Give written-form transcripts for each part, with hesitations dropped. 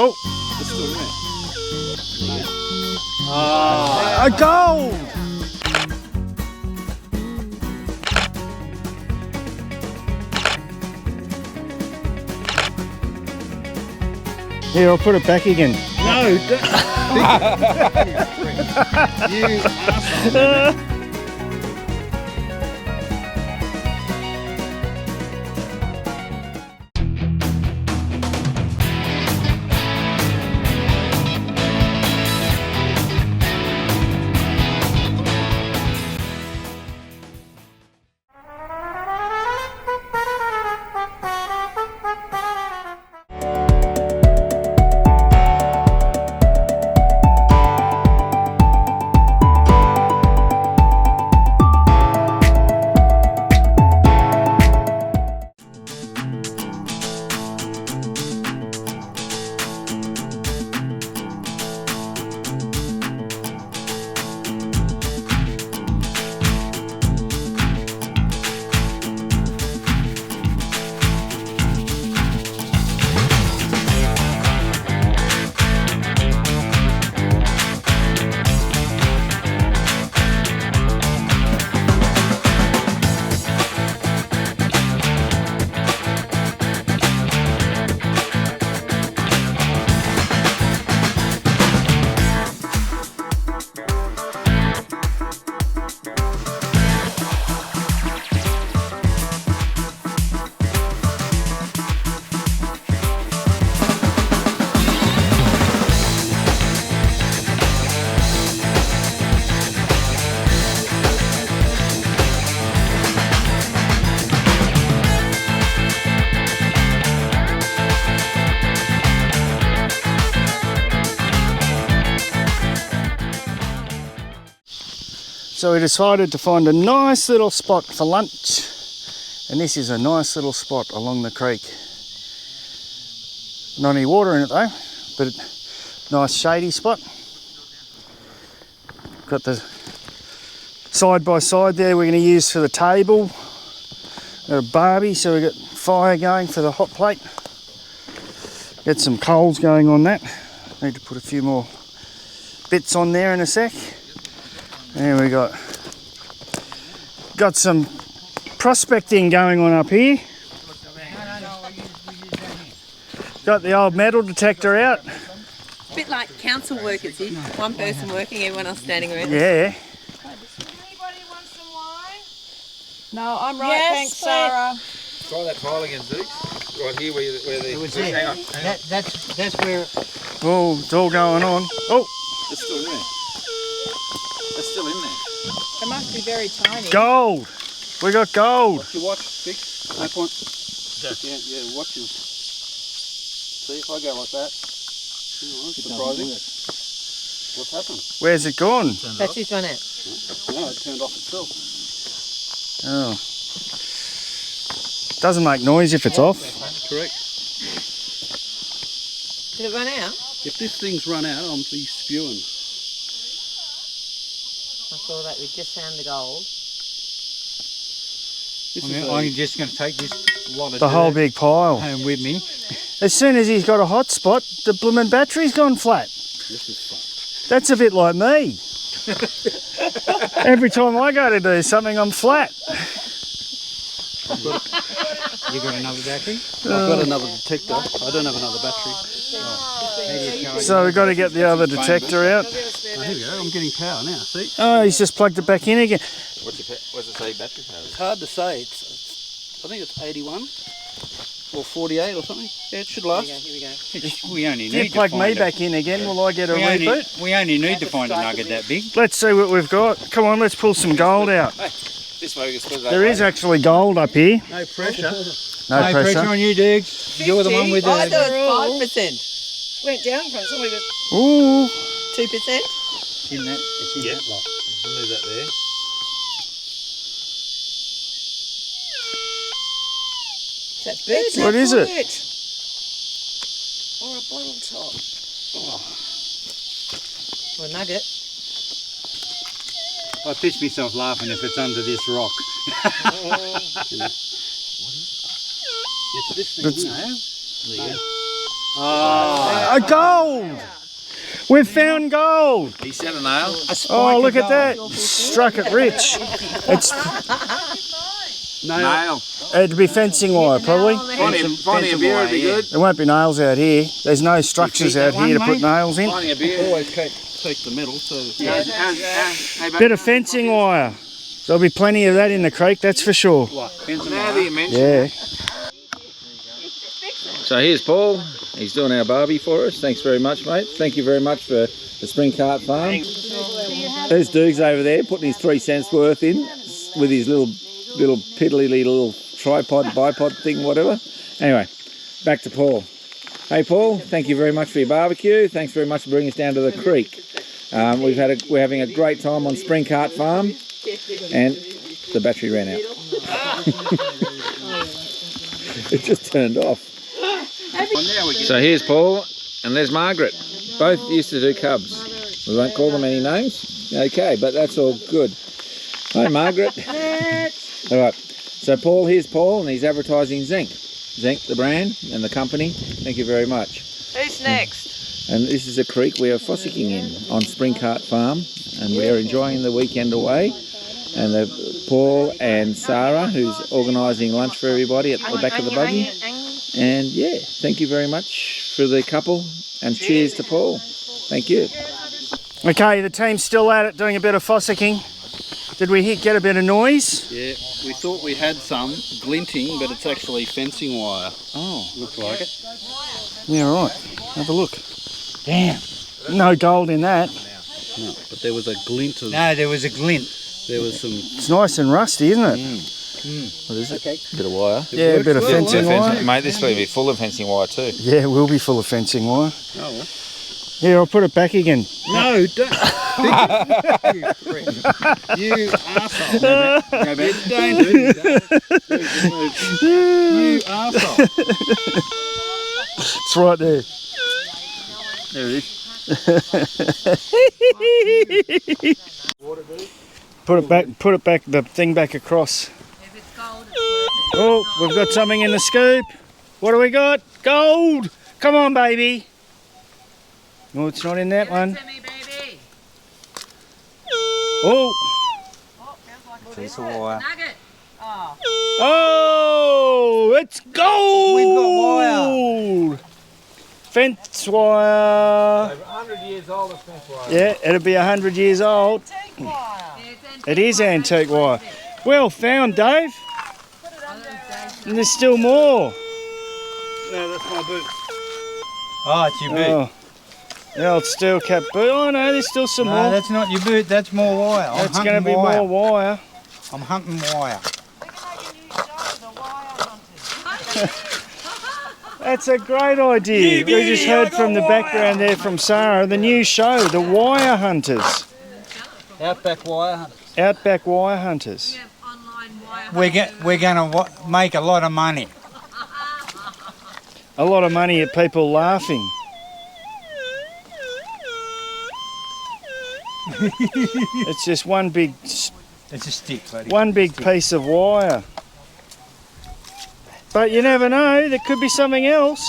Oh! It's still in there. Oh, a gold! Here, I'll put it back again. No, you asshole. So we decided to find a nice little spot for lunch, and this is a nice little spot along the creek. Not any water in it though, but a nice shady spot. Got the side by side there we're going to use for the table. Got a barbie, so we've got fire going for the hot plate. Get some coals going on that. Need to put a few more bits on there in a sec. And we got some prospecting going on up here. Got the old metal detector out. A bit like council workers here. One person working, everyone else standing around. Yeah. Anybody want some wine? No, I'm right, Yes, thanks, Sarah. Try that tile again, Zeke. Right here where the... It was hang there. on. That's where. Oh, it's all going on. Oh, It's still in there. It's still in there. It must be very tiny. gold. We got gold. Watch your watch, Vic. No point. Yeah, watch him. See, if I go like that. Oh, surprising. What's happened? Where's it gone? That's his one out. No, it turned off itself. Oh. Doesn't make noise if it's off. Correct. Did it run out? If this thing's run out, I'll be spewing. I saw that we just found the gold. I'm just going to take this lot of The whole dirt big pile. home with me. As soon as he's got a hot spot, the blooming battery's gone flat. This is fun. That's a bit like me. Every time I go to do something, I'm flat. You got another battery? I've got another detector. I don't have another battery. So we've got to get the other detector out. Oh, here we go. I'm getting power now. See? Oh, he's just plugged it back in again. What's it say battery power? It's hard to say. I think it's 81 or 48 or something. Yeah, it should last. Here we go. We only If you need plug to me find back in again, will I get a we reboot? only need to find a nugget that big. Let's see what we've got. Come on, let's pull some gold out. This way we can split that There way. is actually gold up here. No pressure. No pressure. on you, Dig. You're the one with I the. thought it was 5%. Went down from somebody was... Ooh. 2%? It's in that lot. Leave that there. Is that bird? What is it? Or a bottle top. Or a nugget? I piss myself laughing if it's under this rock. It's this thing. That's- No. A gold! We've found gold! He said a nail. Oh, look at that. Struck it rich. It's, Nail. it'd be fencing wire, probably. Finding a beer would be good. There won't be nails out here. There's no structures out here to put nails in. Finding a beer. Always keep the middle, so... Bit of fencing wire. There'll be plenty of that in the creek, that's for sure. Now that you mention Yeah. So here's Paul. He's doing our barbie for us. Thanks very much, mate. Thank you very much for the Springcart Farm. There's Dukes over there putting his 3 cents worth in with his little piddly little tripod, bipod thing, whatever. Anyway, back to Paul. Hey Paul, thank you very much for your barbecue. Thanks very much for bringing us down to the creek. We're having a great time on Springcart Farm, and the battery ran out. It just turned off. So here's Paul, and there's Margaret. Both used to do cubs. We won't call them any names. Okay, but that's all good. Hi, Margaret. All right. So here's Paul, and he's advertising Zinc. Zinc, the brand and the company. Thank you very much. Who's next? And this is a creek we are fossicking in on Springcart Farm, and we are enjoying the weekend away. And Paul and Sarah, who's organising lunch for everybody at the back of the buggy. And yeah, thank you very much for the couple, and cheers to Paul. Thank you. Okay, the team's still at it doing a bit of fossicking. Did we get a bit of noise? Yeah, we thought we had some glinting, but it's actually fencing wire. Oh, Looks like it. yeah, right. Have a look. Damn, no gold in that. No, but there was a glint of... No, there was a glint. There was some... It's nice and rusty, isn't it? What is it? Bit of wire. Yeah, a bit of fencing wire. Mate, this will be full of fencing wire too. Yeah, we'll be full of fencing wire. Oh, well. Yeah, I'll put it back again. No, don't. You arsehole. Go back. Don't do that. You arsehole. It's right there. There it is. Put it back, the thing back across. Oh, we've got something in the scoop. What do we got? Gold! Come on, baby. No, it's not in that one. Oh! Piece of wire. Nugget. Oh! It's gold! We've got wire. Fence wire. 100 years old, this fence wire. Yeah, it'll be 100 years old. Antique wire. It is antique wire. Well found, Dave. Put it under. And there's still more. No, that's my boot. Oh, it's your boot. Oh. The old steel cap boot. Oh no, there's still some No, more. that's not your boot, that's more wire. That's going to be more wire. I'm hunting wire. We can make a new show, the Wire Hunters. That's a great idea. We just heard from the background there from Sarah, the new show, the Wire Hunters. Outback wire hunters. Outback Wire Hunters. We're going to make a lot of money. A lot of money at people laughing. It's just one big It's a stick, buddy. one big piece of wire. But you never know, there could be something else.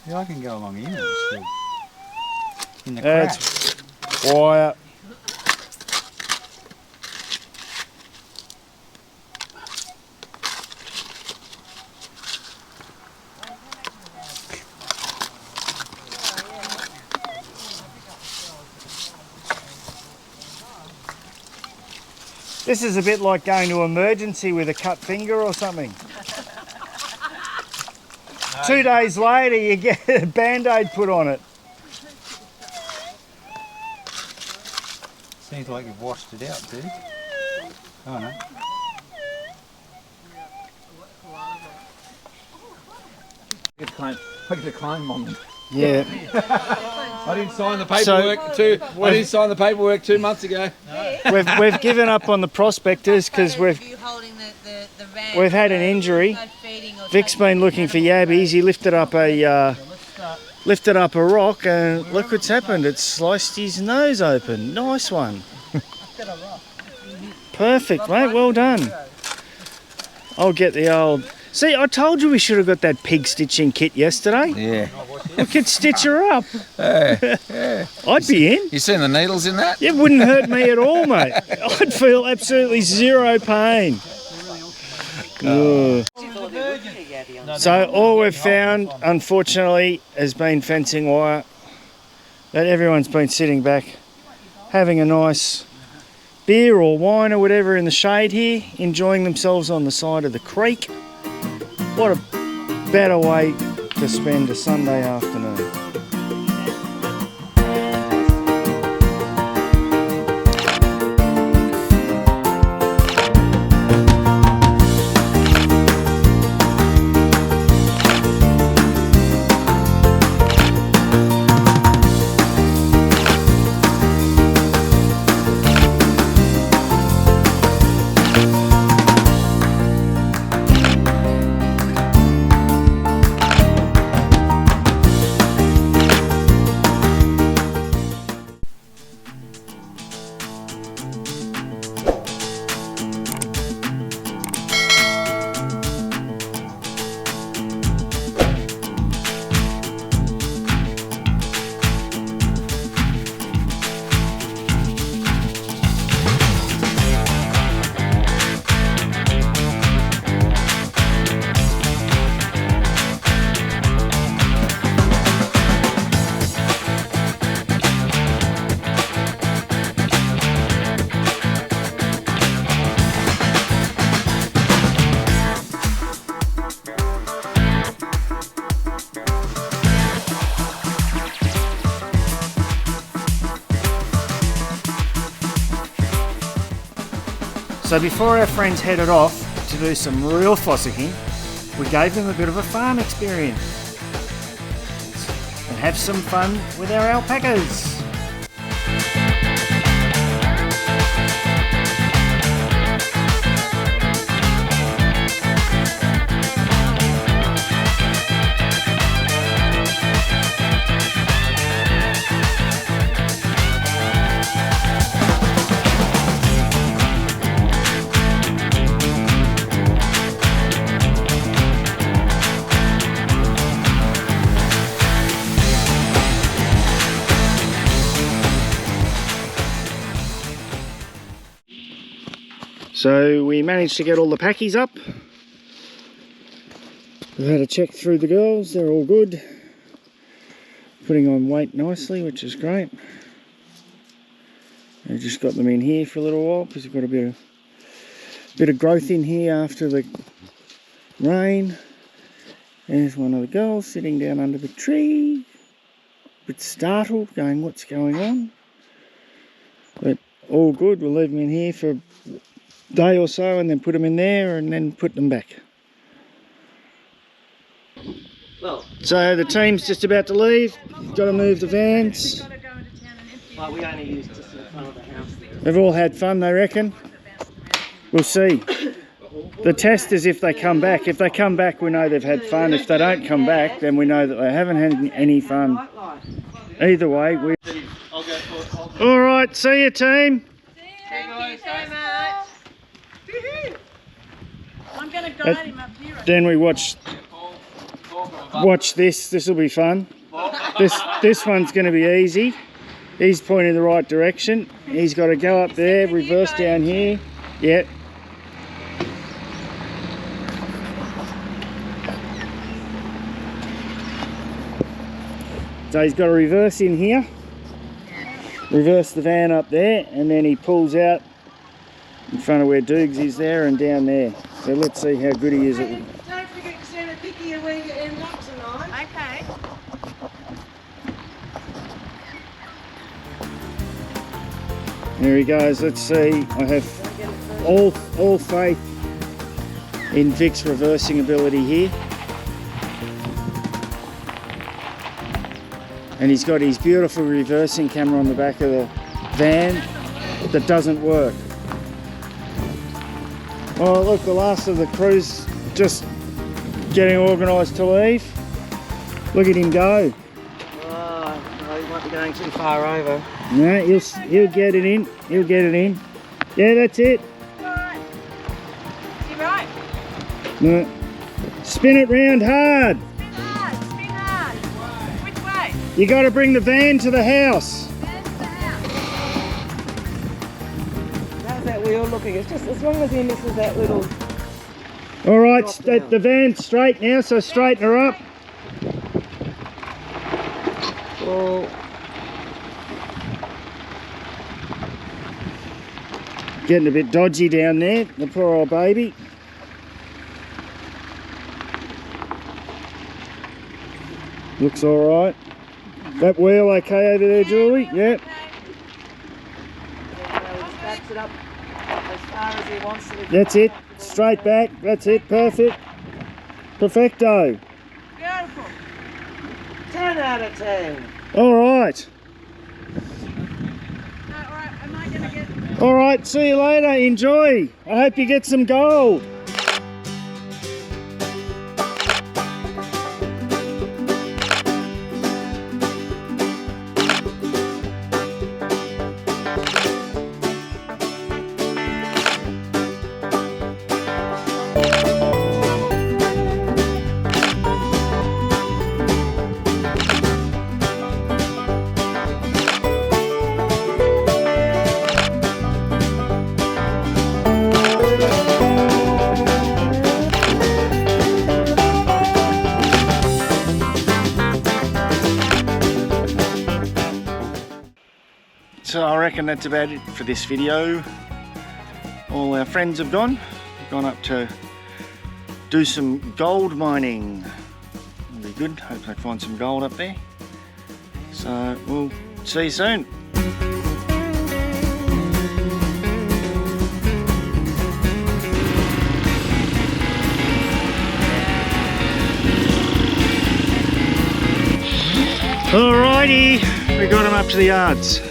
Yeah, I can go along here instead. In the crack. That's wire. This is a bit like going to emergency with a cut finger or something. 2 days later you get a band-aid put on it. Seems like you've washed it out, dude. Oh no. I get a claim on them. Yeah. I didn't sign the paperwork I didn't sign the paperwork 2 months ago. We've given up on the prospectors because we've had an injury. Vic's been looking for yabbies. He lifted up a rock and look what's happened. It's sliced his nose open. Nice one. Perfect, mate. Well done. I'll get the old... See, I told you we should have got that pig stitching kit yesterday. Yeah. We could stitch her up. Yeah. I'd be in. You seen the needles in that? It wouldn't hurt me at all, mate. I'd feel absolutely zero pain. Ugh. So all we've found, unfortunately, has been fencing wire. That everyone's been sitting back, having a nice beer or wine or whatever in the shade here, enjoying themselves on the side of the creek. What a better way to spend a Sunday afternoon. So before our friends headed off to do some real fossicking, we gave them a bit of a farm experience and have some fun with our alpacas. So we managed to get all the packies up. We've had a check through the girls, they're all good. Putting on weight nicely, which is great. I just got them in here for a little while because we've got a bit of growth in here after the rain. There's one of the girls sitting down under the tree, a bit startled, going, what's going on? But all good, we'll leave them in here for day or so and then put them in there and then put them back. So the team's just about to leave. Got to move the vans. Well, we only used just in front of the house. They've all had fun, they reckon. We'll see. The test is if they come back. If they come back, we know they've had fun. If they don't come back, then we know that they haven't had any fun. Either way, we... All right, see you, team. Thank you so much. I'm going to guide him up here. Then we watch this. This will be fun. This one's going to be easy. He's pointing the right direction. He's got to go up there, reverse down here. Yep. So he's got to reverse in here, reverse the van up there, and then he pulls out in front of where Doogs is there and down there. So let's see how good he is at it. Don't forget to send a picture of where you end up tonight. Okay. There he goes. Let's see. I have all faith in Vic's reversing ability here. And he's got his beautiful reversing camera on the back of the van that doesn't work. Well, look, the last of the crew's just getting organised to leave. Look at him go. Oh, he might be going too far over. No, he'll get it in. He'll get it in. Yeah, that's it. Right. You right? No. Spin it round hard. Hard, spin hard. Which way? You got to bring the van to the house. How's that wheel looking? It's just as long as he misses that little. All right, Drop down. the van's straight now, so straighten her up. Well, Getting a bit dodgy down there, the poor old baby. Looks all right. That wheel okay over there, Julie? Yeah. he backs it up as far as he wants to. That's it. Straight back. That's it. Perfect. Perfecto. Beautiful. 10 out of 10. All right. Alright, am I going to get... All right. See you later. Enjoy. I hope you get some gold. So I reckon that's about it for this video. All our friends have gone up to do some gold mining. It'll be good, hope they find some gold up there. So we'll see you soon. Alrighty, we got them up to the yards.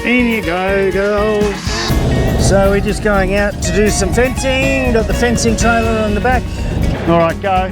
In you go, girls. So we're just going out to do some fencing. Got the fencing trailer on the back. All right, go.